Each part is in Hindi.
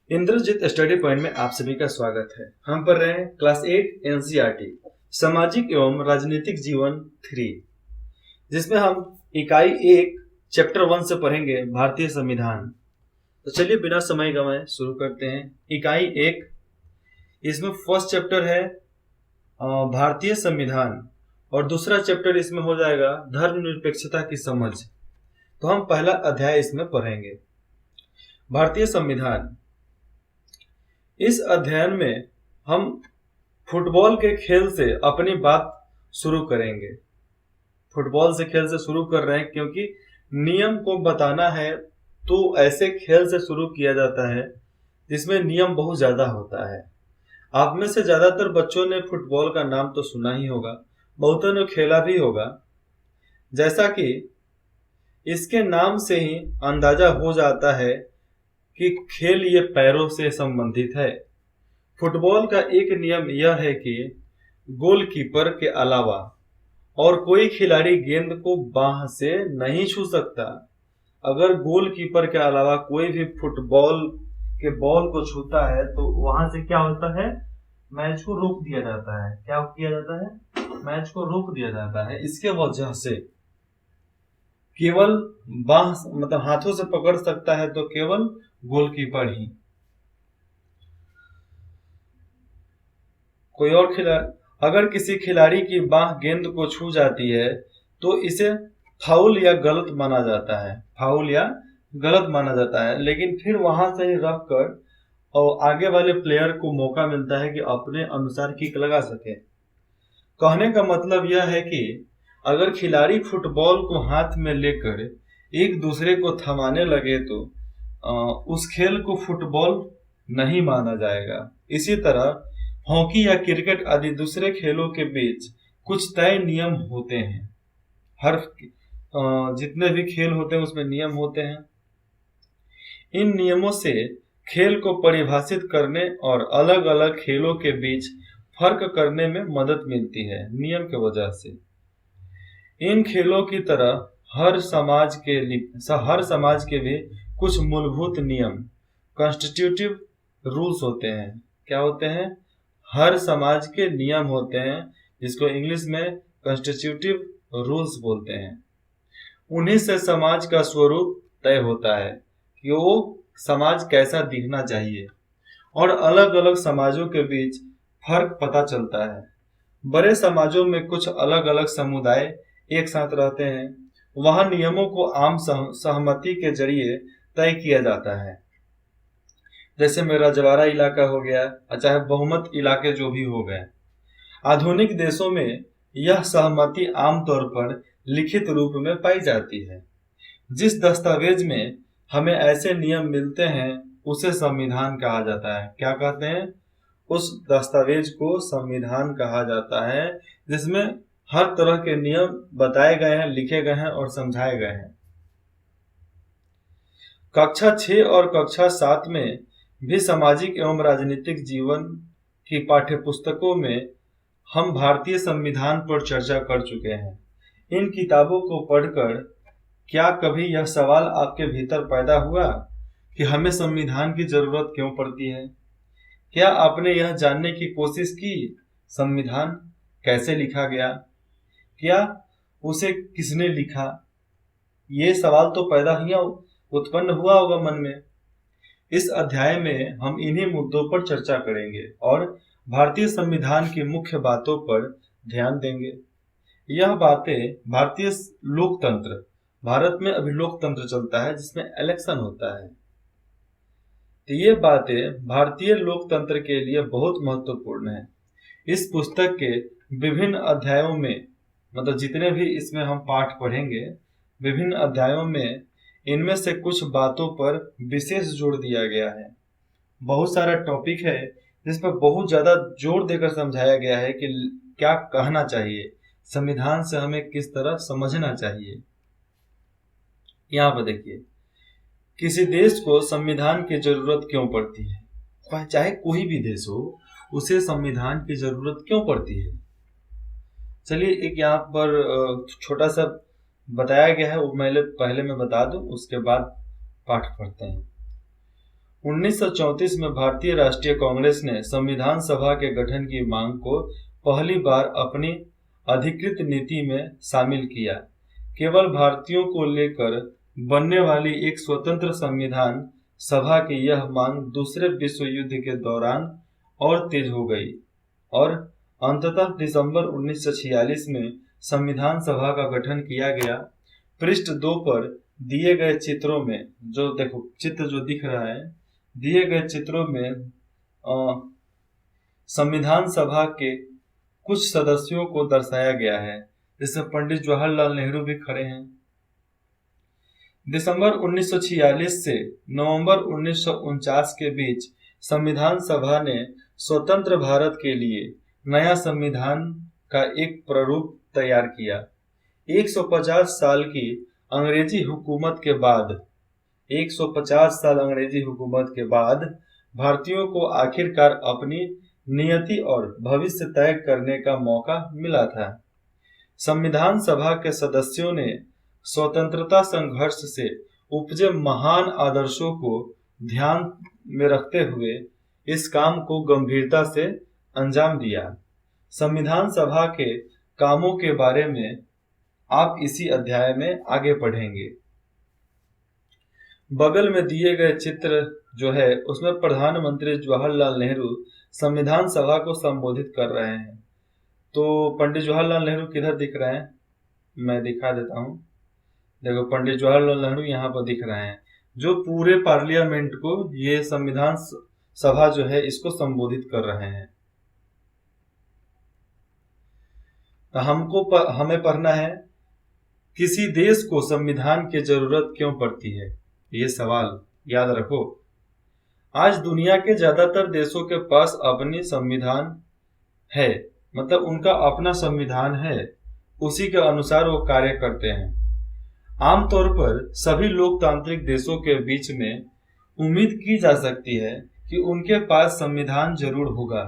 इंद्रजीत स्टडी पॉइंट में आप सभी का स्वागत है। हम पढ़ रहे हैं क्लास 8 एनसीईआरटी सामाजिक एवं राजनीतिक जीवन 3, जिसमें हम इकाई 1 चैप्टर 1 से पढ़ेंगे भारतीय संविधान। तो चलिए बिना समय गंवाए शुरू करते हैं। इकाई 1, इसमें फर्स्ट चैप्टर है भारतीय संविधान और दूसरा चैप्टर इसमें हो जाएगा धर्मनिरपेक्षता की समझ। तो हम पहला अध्याय इसमें पढ़ेंगे, भारतीय संविधान। इस अध्ययन में हम फुटबॉल के खेल से अपनी बात शुरू करेंगे। फुटबॉल से खेल से शुरू कर रहे हैं क्योंकि नियम को बताना है तो ऐसे खेल से शुरू किया जाता है जिसमें नियम बहुत ज्यादा होता है। आप में से ज्यादातर बच्चों ने फुटबॉल का नाम तो सुना ही होगा, बहुतों ने खेला भी होगा। जैसा कि इसके नाम से ही अंदाजा हो जाता है कि खेल ये पैरों से संबंधित है। फुटबॉल का एक नियम यह है कि गोलकीपर के अलावा और कोई खिलाड़ी गेंद को बाह से नहीं छू सकता। अगर गोलकीपर के अलावा कोई भी फुटबॉल के बॉल को छूता है तो वहां से क्या होता है, मैच को रोक दिया जाता है। क्या किया जाता है, मैच को रोक दिया जाता है। इसके वजह से केवल बाह मतलब हाथों से पकड़ सकता है तो केवल गोलकीपर ही। कोई और खिलाड़ी, अगर किसी खिलाड़ी की बाह गेंद को छू जाती है तो इसे फाउल या गलत माना जाता है। फाउल या गलत माना जाता है, लेकिन फिर वहां से ही रख कर और आगे वाले प्लेयर को मौका मिलता है कि अपने अनुसार किक लगा सके। कहने का मतलब यह है कि अगर खिलाड़ी फुटबॉल को हाथ में लेकर एक दूसरे को थमाने लगे तो उस खेल को फुटबॉल नहीं माना जाएगा। इसी तरह हॉकी या क्रिकेट आदि दूसरे खेलों के बीच कुछ तय नियम होते हैं। हर जितने भी खेल होते हैं उसमें नियम होते हैं। इन नियमों से खेल को परिभाषित करने और अलग अलग खेलों के बीच फर्क करने में मदद मिलती है। नियम की वजह से इन खेलों की तरह हर समाज के भी कुछ मूलभूत नियम कॉन्स्टिट्यूटिव रूल्स होते हैं। क्या होते हैं, हर समाज के नियम होते हैं, जिसको इंग्लिश में कॉन्स्टिट्यूटिव रूल्स बोलते हैं। उन्हीं से समाज का स्वरूप तय होता है कि वो समाज कैसा दिखना चाहिए और अलग अलग समाजों के बीच फर्क पता चलता है। बड़े समाजों में कुछ अलग अलग समुदाय एक साथ रहते हैं, वहां नियमों को आम सहमति के जरिए तय किया जाता है। जैसे मेरा जवारा इलाका हो गया, चाहे बहुमत इलाके जो भी हो गए। आधुनिक देशों में यह सहमति आमतौर पर लिखित रूप में पाई जाती है। जिस दस्तावेज में हमें ऐसे नियम मिलते हैं उसे संविधान कहा जाता है। क्या कहते हैं, उस दस्तावेज को संविधान कहा जाता है, जिसमें हर तरह के नियम बताए गए हैं, लिखे गए हैं और समझाए गए हैं। कक्षा 6 और कक्षा 7 में भी सामाजिक एवं राजनीतिक जीवन की पाठ्य पुस्तकों में हम भारतीय संविधान पर चर्चा कर चुके हैं। इन किताबों को पढ़कर क्या कभी यह सवाल आपके भीतर पैदा हुआ कि हमें संविधान की जरूरत क्यों पड़ती है? क्या आपने यह जानने की कोशिश की संविधान कैसे लिखा गया, क्या उसे किसने लिखा? ये सवाल तो पैदा ही उत्पन्न हुआ होगा मन में। इस अध्याय में हम इन्हीं मुद्दों पर चर्चा करेंगे और भारतीय संविधान की मुख्य बातों पर ध्यान देंगे। यह बातें भारतीय लोकतंत्र, भारत में अभी लोकतंत्र चलता है जिसमें इलेक्शन होता है, तो ये बातें भारतीय लोकतंत्र के लिए बहुत महत्वपूर्ण है। इस पुस्तक के विभिन्न अध्यायों में, मतलब जितने भी इसमें हम पाठ पढ़ेंगे, विभिन्न अध्यायों में इनमें से कुछ बातों पर विशेष जोर दिया गया है। बहुत सारा टॉपिक है जिस पर बहुत ज्यादा जोर देकर समझाया गया है कि क्या कहना चाहिए, संविधान से हमें किस तरह समझना चाहिए। यहाँ पर देखिए, किसी देश को संविधान की जरूरत क्यों पड़ती है? चाहे कोई भी देश हो, उसे संविधान की जरूरत क्यों पड़ती है? चलिए एक यहाँ पर छोटा सा बताया गया है, वो पहले मैं बता दूं, उसके बाद पाठ पढ़ते हैं। 1934 में भारतीय राष्ट्रीय कांग्रेस ने संविधान सभा के गठन की मांग को पहली बार अपनी अधिकृत नीति में शामिल किया। केवल भारतीयों को लेकर बनने वाली एक स्वतंत्र संविधान सभा की यह मांग दूसरे विश्व युद्ध के दौरान और तेज हो गई और अंततः दिसंबर 1946 में संविधान सभा का गठन किया गया। पृष्ठ 2 पर दिए गए चित्रों में जो देखो चित्र जो दिख रहा है, दिए गए चित्रों में संविधान सभा के कुछ सदस्यों को दर्शाया गया है, जिसमें पंडित जवाहरलाल नेहरू भी खड़े हैं। दिसंबर 1946 से नवंबर 1949 के बीच संविधान सभा ने स्वतंत्र भारत के लिए नया संविधान का एक प्रारूप तैयार किया। 150 साल की अंग्रेजी हुकूमत के बाद 150 साल अंग्रेजी हुकूमत के बाद भारतीयों को आखिरकार अपनी नियति और भविष्य तय करने का मौका मिला था। संविधान सभा के सदस्यों ने स्वतंत्रता संघर्ष से उपजे महान आदर्शों को ध्यान में रखते हुए इस काम को गंभीरता से अंजाम दिया। संविधान सभा के कामों के बारे में आप इसी अध्याय में आगे पढ़ेंगे। बगल में दिए गए चित्र जो है उसमें प्रधानमंत्री जवाहरलाल नेहरू संविधान सभा को संबोधित कर रहे हैं। तो पंडित जवाहरलाल नेहरू किधर दिख रहे हैं, मैं दिखा देता हूँ। देखो पंडित जवाहरलाल नेहरू यहाँ पर दिख रहे हैं, जो पूरे पार्लियामेंट को ये संविधान सभा जो है इसको संबोधित कर रहे हैं। तो हमें पढ़ना है, किसी देश को संविधान की जरूरत क्यों पड़ती है, ये सवाल याद रखो। आज दुनिया के ज्यादातर देशों के पास अपनी संविधान है, मतलब उनका अपना संविधान है, उसी के अनुसार वो कार्य करते हैं। आमतौर पर सभी लोकतांत्रिक देशों के बीच में उम्मीद की जा सकती है कि उनके पास संविधान जरूर होगा,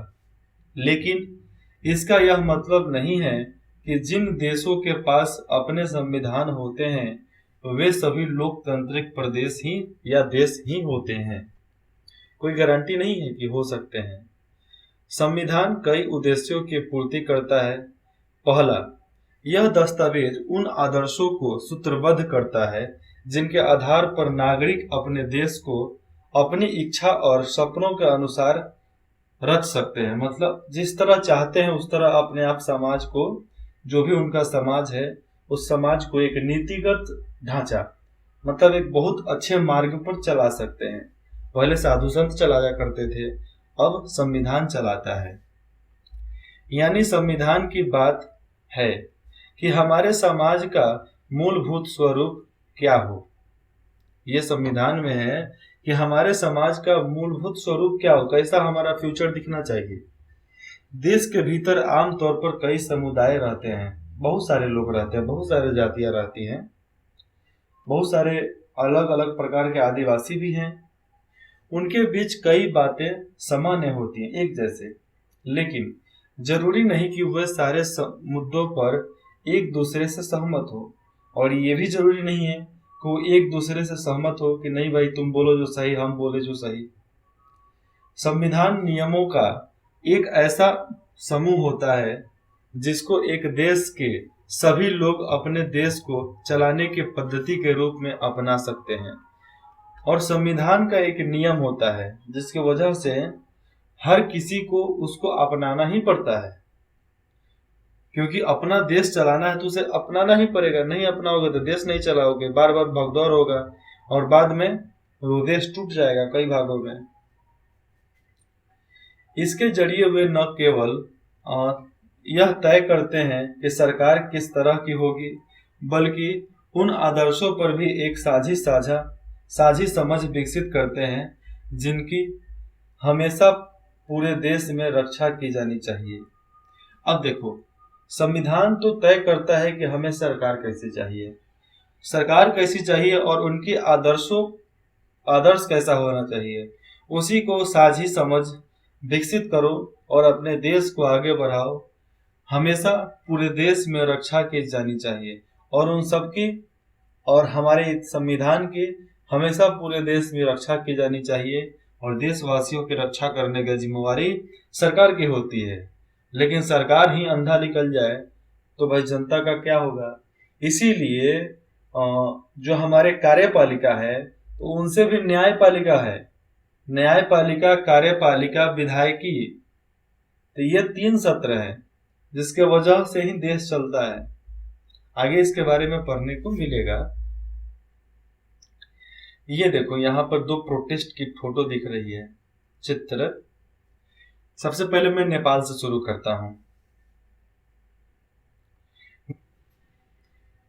लेकिन इसका यह मतलब नहीं है कि जिन देशों के पास अपने संविधान होते हैं वे सभी लोकतांत्रिक प्रदेश ही या देश ही होते हैं। कोई गारंटी नहीं है कि हो सकते हैं। संविधान कई उद्देश्यों की पूर्ति करता है। पहला, यह दस्तावेज उन आदर्शों को सूत्रबद्ध करता है जिनके आधार पर नागरिक अपने देश को अपनी इच्छा और सपनों के अनुसार रच सकते हैं। मतलब जिस तरह चाहते हैं उस तरह अपने आप समाज को, जो भी उनका समाज है, उस समाज को एक नीतिगत ढांचा, मतलब एक बहुत अच्छे मार्ग पर चला सकते हैं। पहले साधु संत चलाया करते थे, अब संविधान चलाता है। यानी संविधान की बात है कि हमारे समाज का मूलभूत स्वरूप क्या हो। ये संविधान में है कि हमारे समाज का मूलभूत स्वरूप क्या हो, कैसा हमारा फ्यूचर दिखना चाहिए। देश के भीतर आमतौर पर कई समुदाय रहते हैं, बहुत सारे लोग रहते हैं, बहुत सारे जातियां रहती हैं, बहुत सारे अलग अलग प्रकार के आदिवासी भी हैं। उनके बीच कई बातें सामान्य होती हैं, एक जैसे, लेकिन जरूरी नहीं कि वह सारे मुद्दों पर एक दूसरे से सहमत हो, और ये भी जरूरी नहीं है कि वो एक दूसरे से सहमत हो कि नहीं भाई तुम बोलो जो सही, हम बोले जो सही। संविधान नियमों का एक ऐसा समूह होता है जिसको एक देश के सभी लोग अपने देश को चलाने की पद्धति के रूप में अपना सकते हैं। और संविधान का एक नियम होता है जिसकी वजह से हर किसी को उसको अपनाना ही पड़ता है, क्योंकि अपना देश चलाना है तो उसे अपनाना ही पड़ेगा। नहीं अपनाओगे तो देश नहीं चलाओगे, बार बार भगदौड़ होगा और बाद में वो देश टूट जाएगा कई भागों में। इसके जरिए वे न केवल यह तय करते हैं कि सरकार किस तरह की होगी, बल्कि उन आदर्शों पर भी एक साझी समझ विकसित करते हैं जिनकी हमेशा पूरे देश में रक्षा की जानी चाहिए। अब देखो, संविधान तो तय करता है कि हमें सरकार कैसी चाहिए और उनकी आदर्श कैसा होना चाहिए। उसी को साझी समझ विकसित करो और अपने देश को आगे बढ़ाओ। हमेशा पूरे देश में रक्षा की जानी चाहिए और उन सबकी और हमारे संविधान की हमेशा पूरे देश में रक्षा की जानी चाहिए। और देशवासियों की रक्षा करने की जिम्मेवारी सरकार की होती है। लेकिन सरकार ही अंधा निकल जाए तो भाई जनता का क्या होगा। इसीलिए जो हमारे कार्यपालिका है तो उनसे भी न्यायपालिका है। न्यायपालिका, कार्यपालिका, विधायकी, तो ये 3 सत्र है जिसके वजह से ही देश चलता है। आगे इसके बारे में पढ़ने को मिलेगा। ये देखो यहाँ पर 2 प्रोटेस्ट की फोटो दिख रही है, चित्र। सबसे पहले मैं नेपाल से शुरू करता हूँ।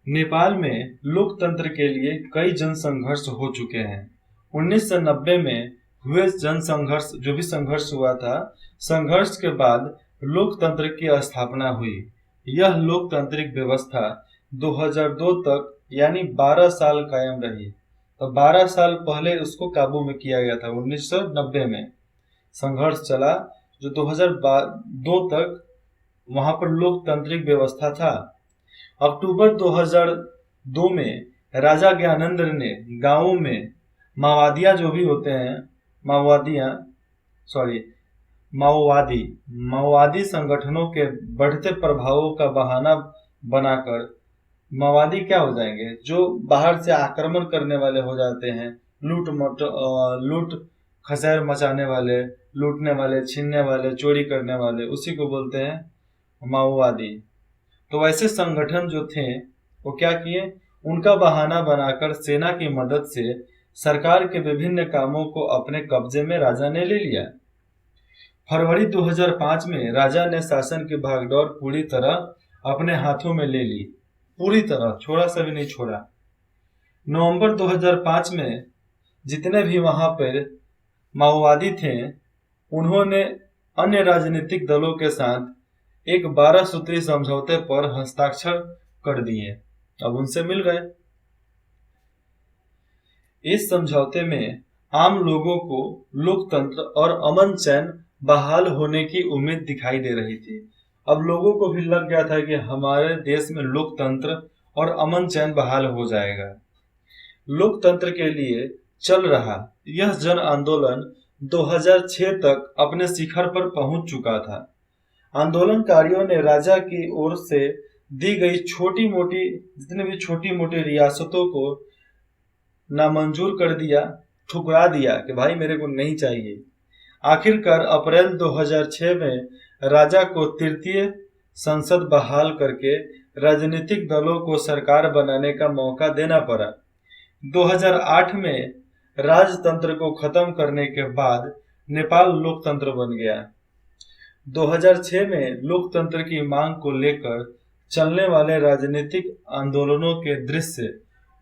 नेपाल में लोकतंत्र के लिए कई जन संघर्ष हो चुके हैं। 1990 में हुए जन संघर्ष, जो भी संघर्ष हुआ था, संघर्ष के बाद लोकतंत्र की स्थापना हुई। यह लोकतांत्रिक व्यवस्था 2002 तक यानी 12 साल कायम रही। तो 12 साल पहले उसको काबू में किया गया था। 1990 में संघर्ष चला, जो 2002 तक वहां पर लोकतांत्रिक व्यवस्था था। अक्टूबर 2002 में राजा ज्ञानेंद्र ने गांवों में माओवादियां जो भी होते हैं, माओवादी संगठनों के बढ़ते प्रभावों का बहाना बनाकर, माओवादी क्या हो जाएंगे, जो बाहर से आक्रमण करने वाले हो जाते हैं, लूट खसैर मचाने वाले, लूटने वाले, छीनने वाले, चोरी करने वाले, उसी को बोलते हैं माओवादी। तो वैसे संगठन जो थे वो क्या किए, उनका बहाना बनाकर सेना की मदद से सरकार के विभिन्न कामों को अपने कब्जे में राजा ने ले लिया। फरवरी 2005 में राजा ने शासन की भागदौड़ पूरी तरह अपने हाथों में ले ली, पूरी तरह, थोड़ा सा भी नहीं छोड़ा। नवंबर 2005 में जितने भी वहां पर माओवादी थे, उन्होंने अन्य राजनीतिक दलों के साथ एक 12 सूत्री समझौते पर हस्ताक्षर कर दिए। अब उनसे मिल गए। इस समझौते में आम लोगों को लोकतंत्र और अमन चैन बहाल होने की उम्मीद दिखाई दे रही थी। अब लोगों को भी लग गया था कि हमारे देश में लोकतंत्र और अमन चैन बहाल हो जाएगा। लोकतंत्र के लिए चल रहा यह जन आंदोलन 2006 तक अपने शिखर पर पहुंच चुका था। आंदोलनकारियों ने राजा की ओर से दी गई जितने भी छोटी मोटी रियासतों को नामंजूर कर दिया, ठुकरा दिया कि भाई मेरे को नहीं चाहिए। आखिरकार अप्रैल 2006 में राजा को तृतीय संसद बहाल करके राजनीतिक दलों को सरकार बनाने का मौका देना पड़ा। 2008 में राजतंत्र को खत्म करने के बाद नेपाल लोकतंत्र बन गया। 2006 में लोकतंत्र की मांग को लेकर चलने वाले राजनीतिक आंदोलनों के दृश्य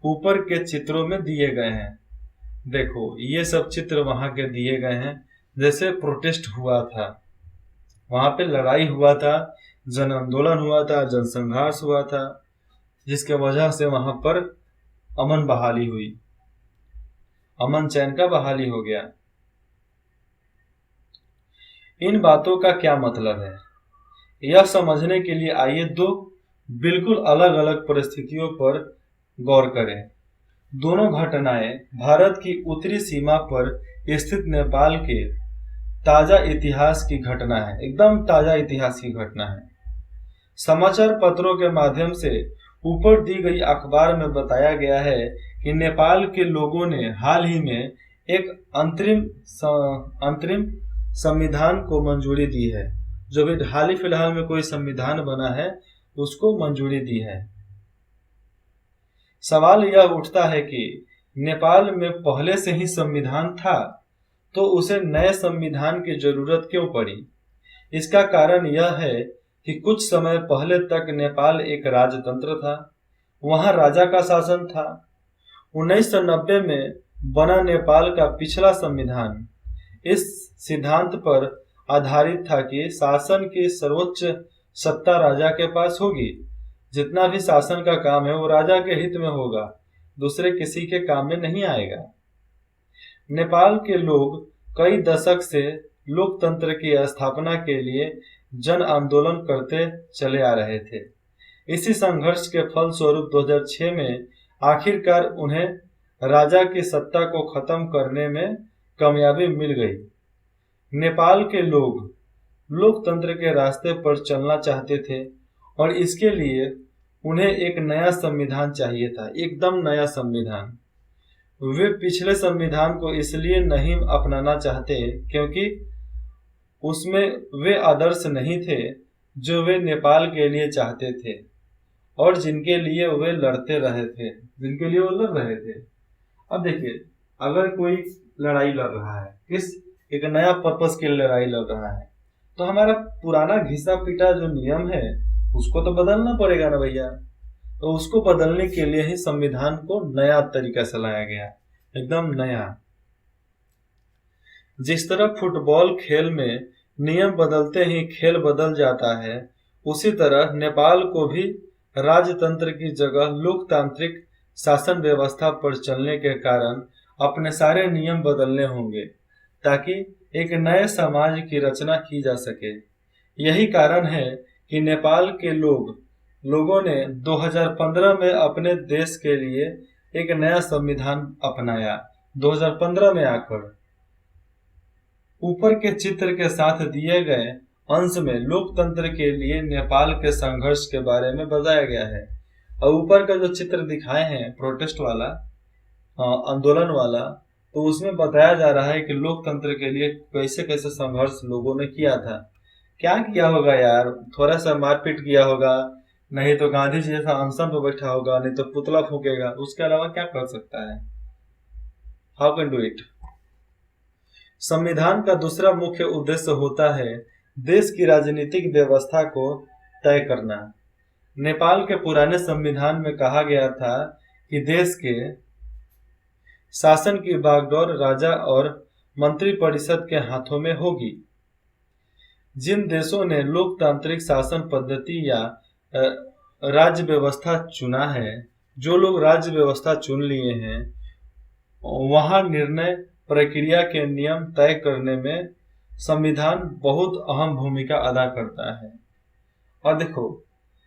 ऊपर के चित्रों में दिए गए हैं। देखो ये सब चित्र वहां के दिए गए हैं। जैसे प्रोटेस्ट हुआ था, वहां पे लड़ाई हुआ था, जन आंदोलन हुआ था, जनसंघर्ष हुआ था, जिसके वजह से वहां पर अमन बहाली हुई, अमन चैन का बहाली हो गया। इन बातों का क्या मतलब है, यह समझने के लिए आइए 2 बिल्कुल अलग अलग परिस्थितियों पर गौर करें। दोनों घटनाएं भारत की उत्तरी सीमा पर स्थित नेपाल के ताजा इतिहास की घटना है, एकदम ताजा इतिहास की घटना है। समाचार पत्रों के माध्यम से ऊपर दी गई अखबार में बताया गया है कि नेपाल के लोगों ने हाल ही में एक अंतरिम संविधान को मंजूरी दी है। जो भी हाल ही फिलहाल में कोई संविधान बना है उसको मंजूरी दी है। सवाल यह उठता है कि नेपाल में पहले से ही संविधान था तो उसे नए संविधान की जरूरत क्यों पड़ी। इसका कारण यह है कि कुछ समय पहले तक नेपाल एक राजतंत्र था, वहां राजा का शासन था। 1990 में बना नेपाल का पिछला संविधान इस सिद्धांत पर आधारित था कि शासन की सर्वोच्च सत्ता राजा के पास होगी। जितना भी शासन का काम है वो राजा के हित में होगा, दूसरे किसी के काम में नहीं आएगा। नेपाल के लोग कई दशक से लोकतंत्र की स्थापना के लिए जन आंदोलन करते चले आ रहे थे। इसी संघर्ष के फलस्वरूप 2006 में आखिरकार उन्हें राजा की सत्ता को खत्म करने में कामयाबी मिल गई। नेपाल के लोग लोकतंत्र के रास्ते पर चलना चाहते थे और इसके लिए उन्हें एक नया संविधान चाहिए था, एकदम नया संविधान। वे पिछले संविधान को इसलिए नहीं अपनाना चाहते क्योंकि उसमें वे आदर्श नहीं थे जो वे नेपाल के लिए चाहते थे और जिनके लिए वे लड़ते रहे थे, जिनके लिए वो लड़ रहे थे। अब देखिए, अगर कोई लड़ाई लड़ रहा है, किस एक नया पर्पस के लिए लड़ाई लड़ रहा है, तो हमारा पुराना घिसा पिटा जो नियम है उसको तो बदलना पड़ेगा ना भैया। तो उसको बदलने के लिए ही संविधान को नया तरीका से लाया गया, एकदम नया। जिस तरह फुटबॉल खेल में नियम बदलते ही खेल बदल जाता है, उसी तरह नेपाल को भी राजतंत्र की जगह लोकतांत्रिक शासन व्यवस्था पर चलने के कारण अपने सारे नियम बदलने होंगे ताकि एक नए समाज की रचना की जा सके। यही कारण है कि नेपाल के लोगों ने 2015 में अपने देश के लिए एक नया संविधान अपनाया। 2015 में आकर ऊपर के चित्र के साथ दिए गए अंश में लोकतंत्र के लिए नेपाल के संघर्ष के बारे में बताया गया है। और ऊपर का जो चित्र दिखाए हैं प्रोटेस्ट वाला, आंदोलन वाला, तो उसमें बताया जा रहा है कि लोकतंत्र के लिए कैसे कैसे संघर्ष लोगों ने किया था। क्या किया होगा यार, थोड़ा सा मारपीट किया होगा, नहीं तो गांधी जी जैसा अनशन पर बैठा होगा, नहीं तो पुतला फूकेगा, उसके अलावा क्या कर सकता है? How can do it. संविधान का दूसरा मुख्य उद्देश्य होता है देश की राजनीतिक व्यवस्था को तय करना। नेपाल के पुराने संविधान में कहा गया था कि देश के शासन की बागडोर राजा और मंत्रिपरिषद के हाथों में होगी। जिन देशों ने लोकतांत्रिक शासन पद्धति या राज्य व्यवस्था चुना है, जो लोग राज्य व्यवस्था चुन लिए हैं, वहां निर्णय प्रक्रिया के नियम तय करने में संविधान बहुत अहम भूमिका अदा करता है। और देखो,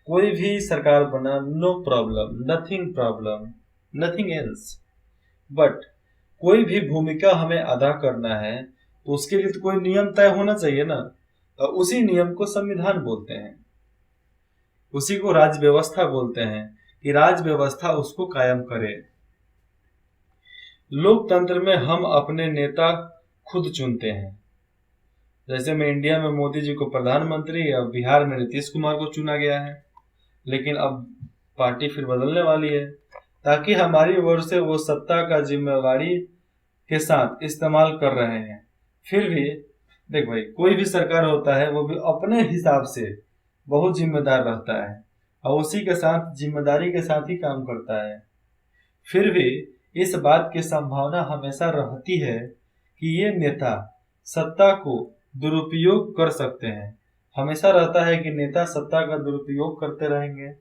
कोई भी सरकार बना, no problem, nothing else, but कोई भी भूमिका हमें अदा करना है तो उसके लिए तो कोई नियम तय होना चाहिए ना। तो उसी नियम को संविधान बोलते हैं, उसी को राज्य व्यवस्था बोलते हैं कि राज्य व्यवस्था उसको कायम करे। लोकतंत्र में हम अपने नेता खुद चुनते हैं। जैसे में इंडिया में मोदी जी को प्रधानमंत्री और बिहार में नीतीश कुमार को चुना गया है, लेकिन अब पार्टी फिर बदलने वाली है ताकि हमारी ओर से वो सत्ता का जिम्मेवारी के साथ इस्तेमाल कर रहे हैं। फिर भी देख भाई, कोई भी सरकार होता है वो भी अपने हिसाब से बहुत जिम्मेदार रहता है और उसी के साथ जिम्मेदारी के साथ ही काम करता है। फिर भी इस बात की संभावना हमेशा रहती है कि ये नेता सत्ता को दुरुपयोग कर सकते हैं। हमेशा रहता है कि नेता सत्ता का दुरुपयोग करते रहेंगे।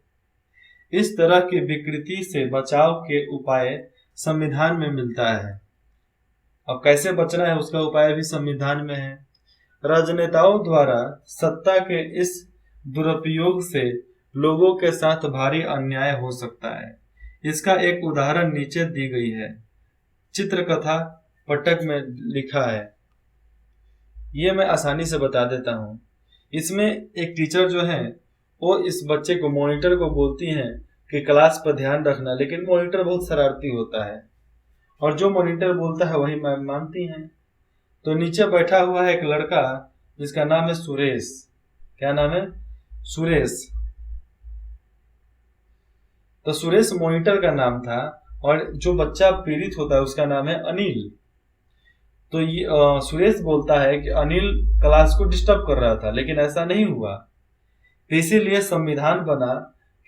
इस तरह की विकृति से बचाव के उपाय संविधान में मिलता है। अब कैसे बचना है उसका उपाय भी संविधान में है। राजनेताओं द्वारा सत्ता के इस दुरुपयोग से लोगों के साथ भारी अन्याय हो सकता है। इसका एक उदाहरण नीचे दी गई है, चित्रकथा पटक में लिखा है। ये मैं आसानी से बता देता हूँ। इसमें एक टीचर जो है वो इस बच्चे को, मॉनिटर को बोलती हैं कि क्लास पर ध्यान रखना, लेकिन मॉनिटर बहुत शरारती होता है और जो मॉनिटर बोलता है वही मैम मानती हैं। तो नीचे बैठा हुआ है एक लड़का जिसका नाम है सुरेश। क्या नाम है? सुरेश। तो सुरेश मॉनिटर का नाम था और जो बच्चा पीड़ित होता है उसका नाम है अनिल। तो ये सुरेश बोलता है कि अनिल क्लास को डिस्टर्ब कर रहा था, लेकिन ऐसा नहीं हुआ। इसीलिए संविधान बना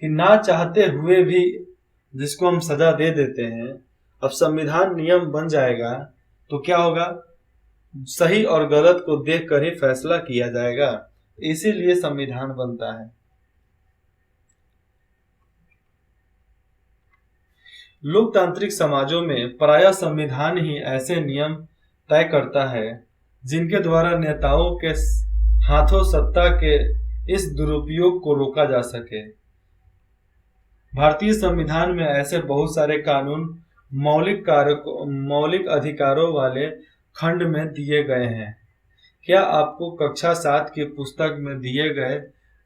कि ना चाहते हुए भी जिसको हम सजा दे देते हैं, अब संविधान नियम बन जाएगा तो क्या होगा, सही और गलत को देखकर ही फैसला किया जाएगा। इसीलिए संविधान बनता है। लोकतांत्रिक समाजों में प्रायः संविधान ही ऐसे नियम तय करता है जिनके द्वारा नेताओं के हाथों सत्ता के इस दुरुपयोग को रोका जा सके। भारतीय संविधान में ऐसे बहुत सारे कानून मौलिक अधिकारों वाले खंड में दिए गए हैं। क्या आपको कक्षा 7 की पुस्तक में दिए गए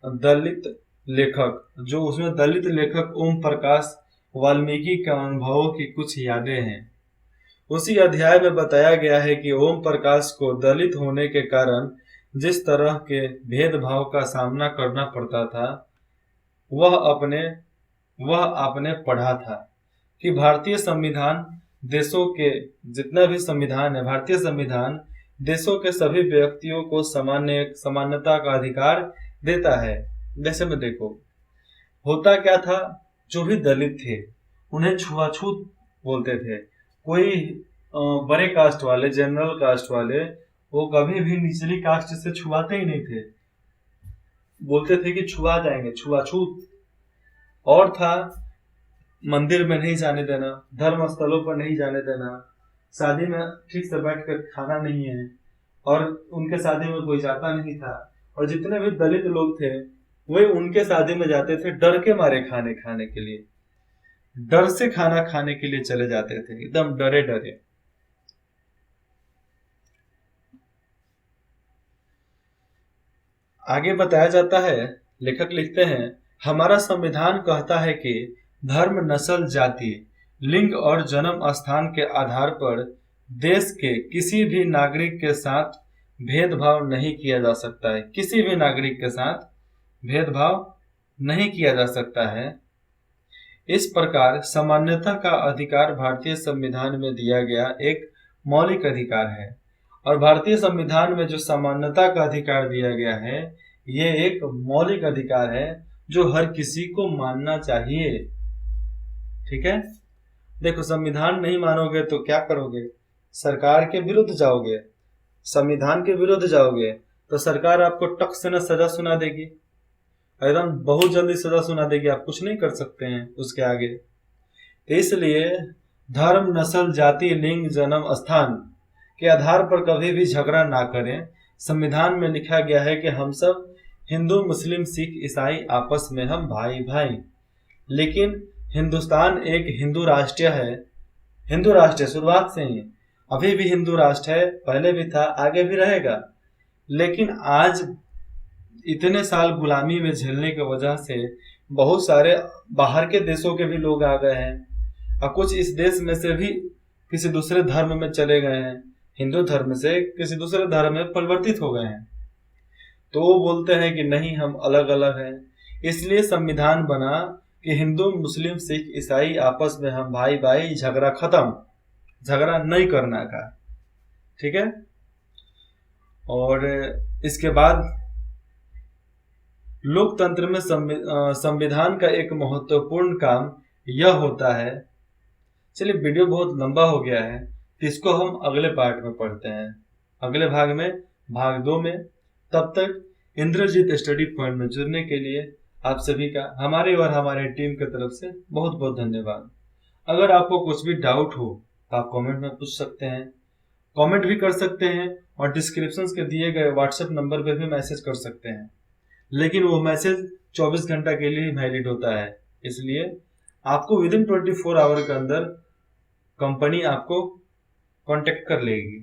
दलित लेखक, जो उसमें दलित लेखक ओम प्रकाश वाल्मीकि के अनुभवों की कुछ यादें हैं? उसी अध्याय में बताया गया है कि ओम प्रकाश को दलित होने के कारण जिस तरह के भेदभाव का सामना करना पड़ता था, वह आपने पढ़ा था कि भारतीय संविधान देशों के जितना भी संविधान है, भारतीय संविधान देशों के सभी व्यक्तियों को समानता का अधिकार देता है। जैसे में देखो, होता क्या था, जो भी दलित थे उन्हें छुआछूत बोलते थे। कोई बड़े कास्ट वाले, जनरल कास्ट वाले, वो कभी भी निचली कास्ट से छुआते ही नहीं थे, बोलते थे कि छुआ जाएंगे, छुआछूत। और था, मंदिर में नहीं जाने देना, धर्म स्थलों पर नहीं जाने देना, शादी में ठीक से बैठकर खाना नहीं है, और उनके शादी में कोई जाता नहीं था। और जितने भी दलित लोग थे वे उनके शादी में जाते थे डर के मारे, खाने के लिए, डर से खाना खाने के लिए चले जाते थे, एकदम डरे डरे। आगे बताया जाता है, लेखक लिखते हैं, हमारा संविधान कहता है कि धर्म, नस्ल, जाति, लिंग और जन्म स्थान के आधार पर देश के किसी भी नागरिक के साथ भेदभाव नहीं किया जा सकता है। किसी भी नागरिक के साथ भेदभाव नहीं किया जा सकता है। इस प्रकार समानता का अधिकार भारतीय संविधान में दिया गया एक मौलिक अधिकार है। और भारतीय संविधान में जो समानता का अधिकार दिया गया है, ये एक मौलिक अधिकार है जो हर किसी को मानना चाहिए। ठीक है, देखो, संविधान नहीं मानोगे तो क्या करोगे? सरकार के विरुद्ध जाओगे, संविधान के विरुद्ध जाओगे तो सरकार आपको टक से न सजा सुना देगी, एकदम बहुत जल्दी सजा सुना देगी, आप कुछ नहीं कर सकते हैं उसके आगे। तो इसलिए धर्म, नस्ल, जाति, लिंग, जन्म स्थान के आधार पर कभी भी झगड़ा ना करें। संविधान में लिखा गया है कि हम सब हिंदू, मुस्लिम, सिख, ईसाई आपस में हम भाई भाई। लेकिन हिंदुस्तान एक हिंदू राष्ट्र है, हिंदू राष्ट्र है शुरुआत से ही, अभी भी हिंदू राष्ट्र है, पहले भी था, आगे भी रहेगा। लेकिन आज इतने साल गुलामी में झेलने की वजह से बहुत सारे बाहर के देशों के भी लोग आ गए हैं, और कुछ इस देश में से भी किसी दूसरे धर्म में चले गए हैं, हिंदू धर्म से किसी दूसरे धर्म में परिवर्तित हो गए हैं। तो वो बोलते हैं कि नहीं, हम अलग अलग हैं। इसलिए संविधान बना कि हिंदू, मुस्लिम, सिख, ईसाई आपस में हम भाई भाई, झगड़ा खत्म, झगड़ा नहीं करना का। ठीक है, और इसके बाद लोकतंत्र में संविधान का एक महत्वपूर्ण काम यह होता है। चलिए, वीडियो बहुत लंबा हो गया है, तो इसको हम अगले पार्ट में पढ़ते हैं, अगले भाग में, भाग 2 में। तब तक इंद्रजीत स्टडी पॉइंट में जुड़ने के लिए आप सभी का हमारे और हमारे टीम की तरफ से बहुत बहुत धन्यवाद। अगर आपको कुछ भी डाउट हो तो आप कमेंट में पूछ सकते हैं, कमेंट भी कर सकते हैं, और डिस्क्रिप्शन के दिए गए व्हाट्सएप नंबर पे भी मैसेज कर सकते हैं। लेकिन वो मैसेज 24 घंटा के लिए वैलिड होता है, इसलिए आपको विदिन 24 आवर के अंदर कंपनी आपको कांटेक्ट कर लेगी।